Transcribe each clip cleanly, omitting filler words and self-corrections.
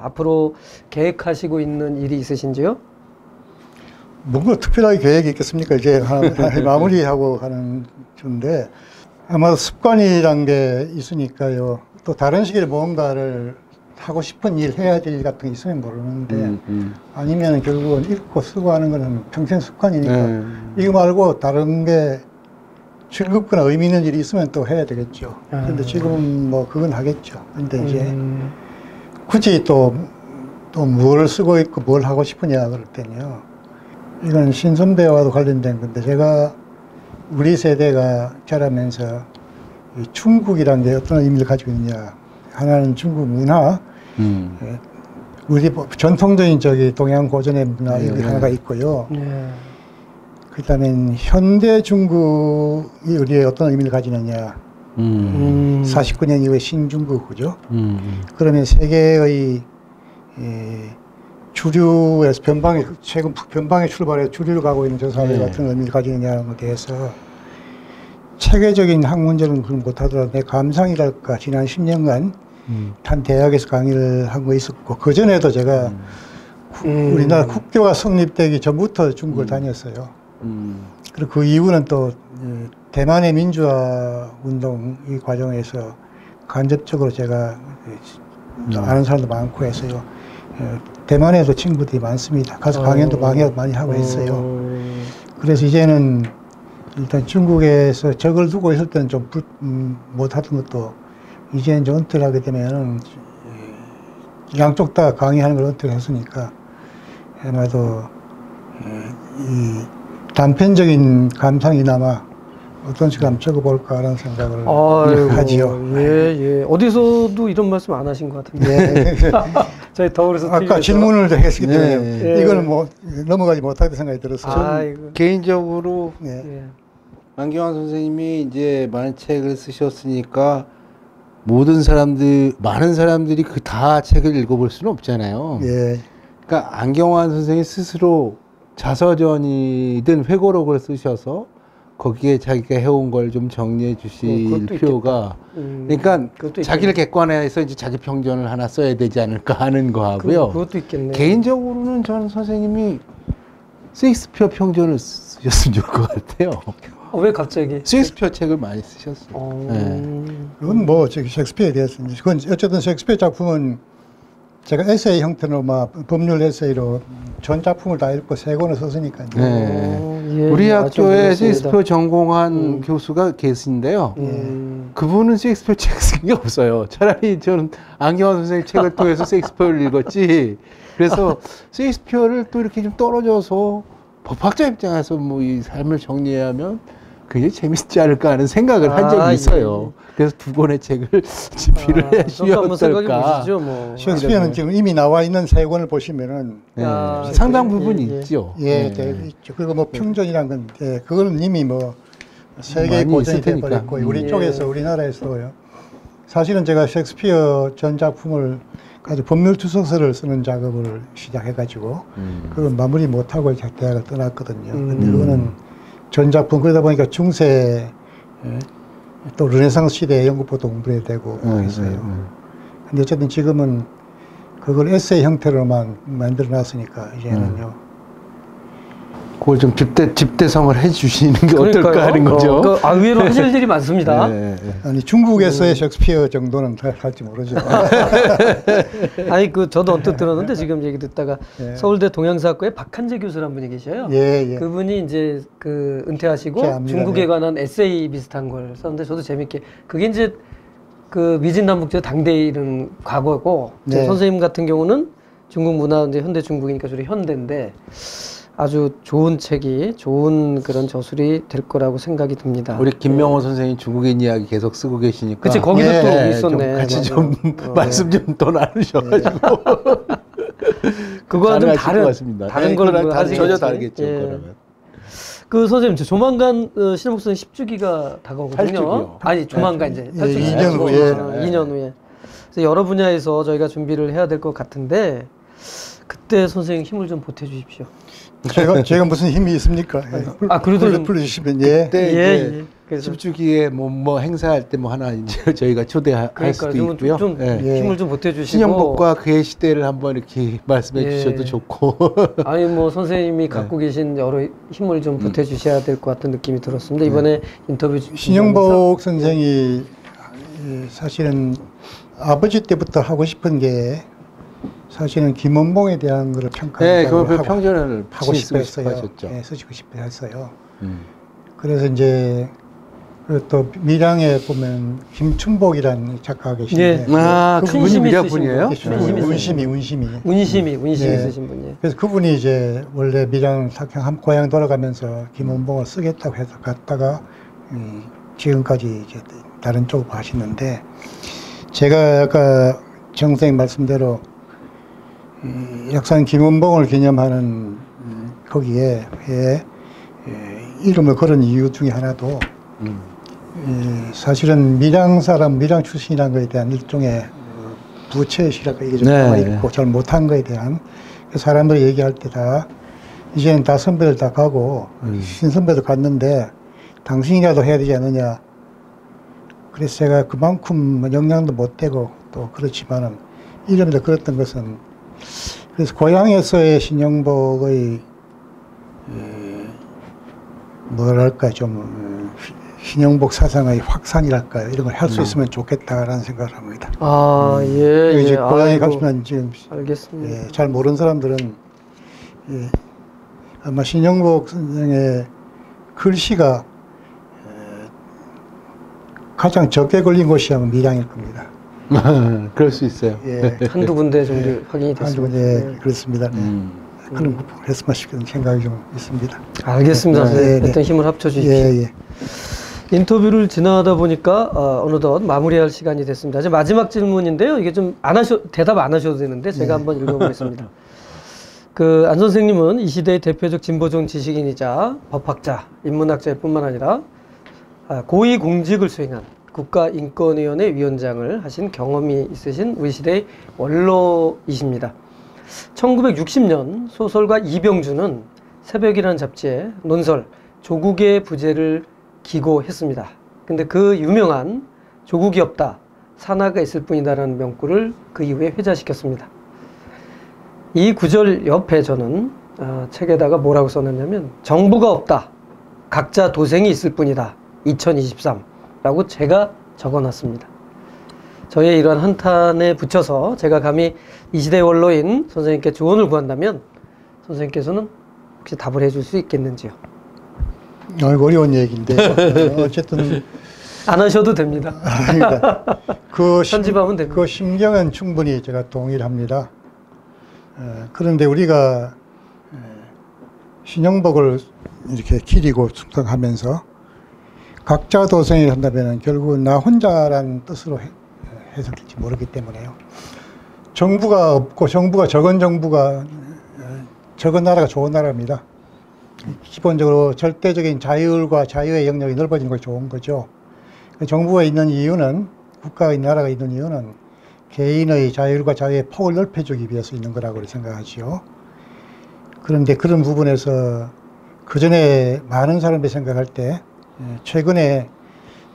앞으로 계획하시고 있는 일이 있으신지요? 뭔가 특별하게 계획이 있겠습니까? 이제 마무리하고 하는 건데 아마 습관이란 게 있으니까요. 또 다른 식의 뭔가를 하고 싶은 일, 해야 될 일 같은 게 있으면 모르는데 아니면 결국은 읽고 쓰고 하는 거는 평생 습관이니까 이거 말고 다른 게 즐겁거나 의미 있는 일이 있으면 또 해야 되겠죠. 근데 지금은 뭐 그건 하겠죠. 근데 이제 굳이 또 뭘 쓰고 있고 뭘 하고 싶으냐 그럴 때는요. 이건 신선대와도 관련된 건데 제가 우리 세대가 자라면서 이 중국이라는 게 어떤 의미를 가지고 있느냐. 하나는 중국 문화, 우리 전통적인 동양 고전의 문화 이게 하나가 있고요. 그다음에 현대 중국이 우리의 어떤 의미를 가지느냐. 49년 이후에 신중국, 그죠? 그러면 세계의 주류에서 최근 변방에 출발해 주류로 가고 있는 저 사회 같은 의미를 가지느냐는 것에 대해서 체계적인 학문적인 걸 못하더라도 내 감상이랄까 지난 10년간 한 대학에서 강의를 한 거 있었고 그 전에도 제가 우리나라 국교가 성립되기 전부터 중국을 다녔어요. 그리고 그 이후는 또 대만의 민주화 운동 이 과정에서 간접적으로 제가 아는 사람도 많고 해서요. 대만에도 친구들이 많습니다. 가서 강연도 많이 하고 했어요. 그래서 이제는 일단 중국에서 적을 두고 있을 때는 좀 못하던 것도 이제는 좀 은퇴를 하게 되면은 양쪽 다 강의하는 걸 은퇴를 했으니까 아마도 이 단편적인 감상이나마 어떤 식으로 한번 적어볼까라는 생각을 하지요. 예. 어디서도 이런 말씀 안 하신 것 같은데. 저희 더울에서 아까 TV에서. 질문을 했기 때문에 이걸 뭐 넘어가지 못하게 생각이 들었어요. 개인적으로 안경환 선생님이 이제 많은 책을 쓰셨으니까 많은 사람들이 그 다 책을 읽어볼 수는 없잖아요. 그러니까 안경환 선생님 스스로 자서전이든 회고록을 쓰셔서 거기에 자기가 해온 걸 좀 정리해 주실 필요가 그러니까 자기를 객관해서 이제 자기 평전을 하나 써야 되지 않을까 하는 거 하고요. 그것도 있겠네. 개인적으로는 저는 선생님이 셰익스피어 평전을 쓰셨으면 좋을 것 같아요. 왜 갑자기? 셰익스피어 책을 많이 쓰셨어요. 그건 뭐 셰익스피어에 대해서 그건 어쨌든 셰익스피어 작품은 제가 에세이 형태로 법률 에세이로 전 작품을 다 읽고 세 권을 썼으니까요. 우리 학교에 셰익스피어 전공한 교수가 계신데요. 그분은 셰익스피어 책 쓴 게 없어요. 차라리 저는 안경환 선생님 책을 통해서 셰익스피어를 읽었지. 그래서 셰익스피어를 또 이렇게 좀 떨어져서 법학자 입장에서 뭐 이 삶을 정리하면 굉장히 재밌지 않을까 하는 생각을 한 적이 있어요. 그래서 두 권의 책을 집필을 해주시면 어떨까. 뭐. 셰익스피어는 지금 이미 나와 있는 세 권을 보시면은 상당 부분이 있죠. 있죠. 그리고 뭐 평전이란 건 그거는 이미 뭐 세계 고전이 되어버렸고 우리 쪽에서 우리나라에서요. 사실은 제가 셰익스피어 전 작품을 가지고 법률 투석서를 쓰는 작업을 시작해가지고 그걸 마무리 못하고 대학을 떠났거든요. 근데 그거는 전 작품 그러다 보니까 중세 또 르네상스 시대의 연구법도 공부해야 되고 했어요. 근데 어쨌든 지금은 그걸 에세이 형태로만 만들어 놨으니까 이제는요. 그걸 좀 집대성을 해주시는 게 어떨까 하는 거죠. 의외로 하실 일이 많습니다. 아니 중국에서의 셰익스피어 정도는 할지 모르죠. 아니 저도 언뜻 들었는데 지금 얘기 듣다가 서울대 동양사학과에 박한재 교수라는 분이 계셔요. 그분이 이제 은퇴하시고 중국에 관한 에세이 비슷한 걸 썼는데 저도 재밌게 그게 이제 미진남북제 당대에 이른 과거고 선생님 같은 경우는 중국 문화 이제 현대 중국이니까 주로 현대인데. 아주 좋은 책이 좋은 그런 저술이 될 거라고 생각이 듭니다. 우리 김명호 선생님 중국인 이야기 계속 쓰고 계시니까. 그치 거기도 또 있었네. 같이 좀 말씀 좀 더 나누셔가지고. 그거는 좀 다른 걸 전혀 다르겠죠. 그러면. 선생님 조만간 신학목사님 10주기가 다가오거든요. 8주기요. 아니 조만간 이제 8주기 2년 후에. 2년 후에. 그래서 여러 분야에서 저희가 준비를 해야 될 것 같은데 그때 선생님 힘을 좀 보태주십시오. 제가 무슨 힘이 있습니까? 그래도 불러주시면 그때 그래서 10주기에 뭐 행사할 때 뭐 하나 이제 저희가 초대할 수도 있고요. 좀 힘을 좀 보태주시고 신영복과 그의 시대를 한번 이렇게 말씀해 주셔도 좋고. 아니 뭐 선생님이 갖고 계신 여러 힘을 좀 보태주셔야 될 것 같은 느낌이 들었습니다. 이번에 인터뷰 신영복 선생이 사실은 아버지 때부터 하고 싶은 게 사실은 김원봉에 대한 것을 평가하고 평전을 하고 싶어 했어요. 네, 쓰시고 싶어 했어요. 그래서 이제 그리고 또 밀양에 보면 김춘복이라는 작가가 계신데 그분이 밀양 분이에요? 운심이 쓰신 분이에요. 그래서 그분이 이제 원래 밀양 사경 고향 돌아가면서 김원봉을 쓰겠다고 해서 갔다가 지금까지 이제 다른 쪽으로 하시는데 제가 아까 정 선생님 말씀대로 약산 김원봉을 기념하는 거기에 이름을 걸은 이유 중에 하나도 사실은 밀양 사람, 밀양 출신이라는 것에 대한 일종의 부채의식이랄까 이게 좀 남아 있고 잘 못한 것에 대한 사람들이 얘기할 때 다 이제는 다 선배들 다 가고 신선배도 갔는데 당신이라도 해야 되지 않느냐. 그래서 제가 그만큼 영향도 못 되고 또 그렇지만은 이름도 그랬던 것은 그래서 고향에서의 신영복의 뭐랄까 좀 신영복 사상의 확산이랄까요 이런 걸 할 수 있으면 좋겠다라는 생각을 합니다. 이제 고향에 가시면 지금 알겠습니다. 잘 모르는 사람들은 아마 신영복 선생의 글씨가 가장 적게 걸린 곳이 아마 밀양일 겁니다. 그럴 수 있어요. 한두 군데 정도 확인이 됐습니다. 한두 군데 그렇습니다. 그런 거 했으면 싶은 생각이 좀 있습니다. 알겠습니다. 일단 힘을 합쳐주십시오. 인터뷰를 진행하다 보니까 어느덧 마무리할 시간이 됐습니다. 이제 마지막 질문인데요. 이게 좀 대답 안 하셔도 되는데 제가 한번 읽어보겠습니다. 안 선생님은 이 시대의 대표적 진보적 지식인이자 법학자, 인문학자일 뿐만 아니라 고위 공직을 수행한 국가인권위원회 위원장을 하신 경험이 있으신 우리 시대의 원로이십니다. 1960년 소설가 이병주는 새벽이라는 잡지에 논설 조국의 부재를 기고했습니다. 근데 그 유명한 조국이 없다, 산하가 있을 뿐이다라는 명구를 그 이후에 회자시켰습니다. 이 구절 옆에 저는 책에다가 뭐라고 써놨냐면 정부가 없다, 각자 도생이 있을 뿐이다, 2023라고 제가 적어놨습니다. 저의 이러한 한탄에 붙여서 제가 감히 이 시대의 원로인 선생님께 조언을 구한다면 선생님께서는 혹시 답을 해줄 수 있겠는지요? 어려운 얘기인데 어쨌든 안 하셔도 됩니다. 편집하면 됩니다. 그 심경은 충분히 제가 동의를 합니다. 그런데 우리가 신영복을 이렇게 기리고 충성하면서 각자 도생을 한다면 결국은 나 혼자라는 뜻으로 해석될지 모르기 때문에요. 정부가 없고 적은 정부가 적은 나라가 좋은 나라입니다. 기본적으로 절대적인 자율과 자유의 영역이 넓어진 것이 좋은 거죠. 정부가 있는 이유는, 국가가 있는 나라가 있는 이유는 개인의 자율과 자유의 폭을 넓혀주기 위해서 있는 거라고 생각하지요. 그런데 그런 부분에서 그 전에 많은 사람들이 생각할 때 최근에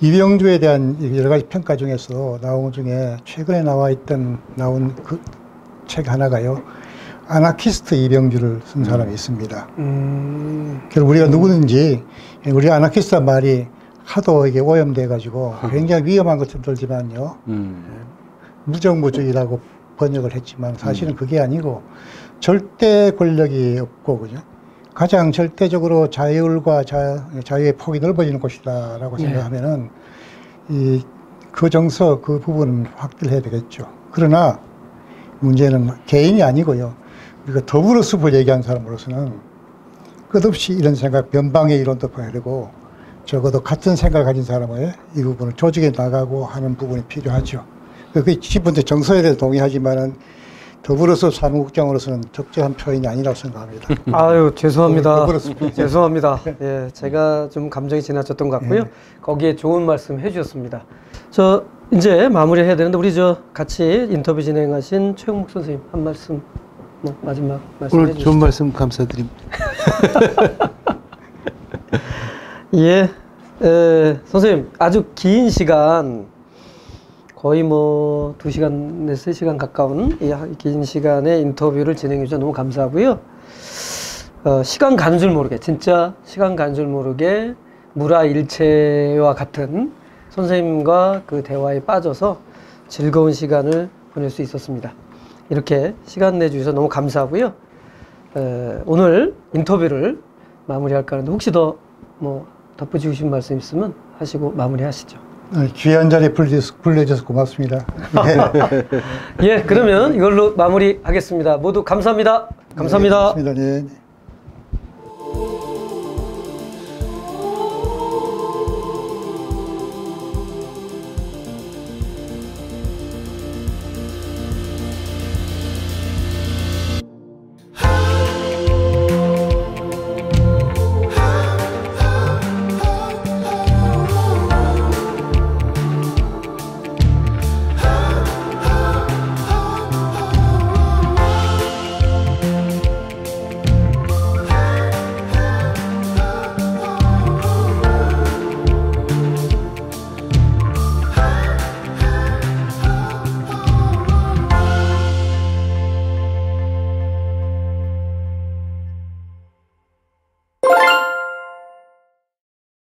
이병주에 대한 여러 가지 평가 중에서 나온 중에 최근에 나온 그 책 하나가요. 아나키스트 이병주를 쓴 사람이 있습니다. 결국 우리가 누구든지 우리 아나키스트 말이 하도 이게 오염돼 가지고 굉장히 위험한 것처럼 들지만요. 무정부주의라고 번역을 했지만 사실은 그게 아니고 절대 권력이 없고 그죠? 가장 절대적으로 자율과 자유의 폭이 넓어지는 곳이다라고 생각하면은 그 정서 그 부분은 확대를 해야 되겠죠. 그러나 문제는 개인이 아니고요. 우리가 더불어 숲을 얘기한 사람으로서는 끝없이 이런 생각, 변방의 이론도 봐야 되고 적어도 같은 생각을 가진 사람의 이 부분을 조직에 나가고 하는 부분이 필요하죠. 그 기본적 정서에 대해서 동의하지만은 더불어서 사무국장으로서는 적절한 표현이 아니라고 생각합니다. 아유, 죄송합니다. 죄송합니다. 예, 제가 좀 감정이 지나쳤던 것 같고요. 거기에 좋은 말씀 해주셨습니다. 이제 마무리해야 되는데 우리 같이 인터뷰 진행하신 최용목 선생님 한 말씀, 마지막 말씀 오늘 해주시죠. 좋은 말씀 감사드립니다. 예, 선생님 아주 긴 시간 거의 뭐 2시간, 3시간 가까운 이 긴 시간의 인터뷰를 진행해 주셔서 너무 감사하고요. 시간 가는 줄 모르게, 진짜 시간 가는 줄 모르게 무라일체와 같은 선생님과 그 대화에 빠져서 즐거운 시간을 보낼 수 있었습니다. 이렇게 시간 내주셔서 너무 감사하고요. 오늘 인터뷰를 마무리할까 하는데 혹시 더 뭐 덧붙이고 싶은 말씀 있으면 하시고 마무리하시죠. 귀한 자리 불러주셔서 고맙습니다. 예, 그러면 이걸로 마무리하겠습니다. 모두 감사합니다. 감사합니다. 네, 고맙습니다. 네.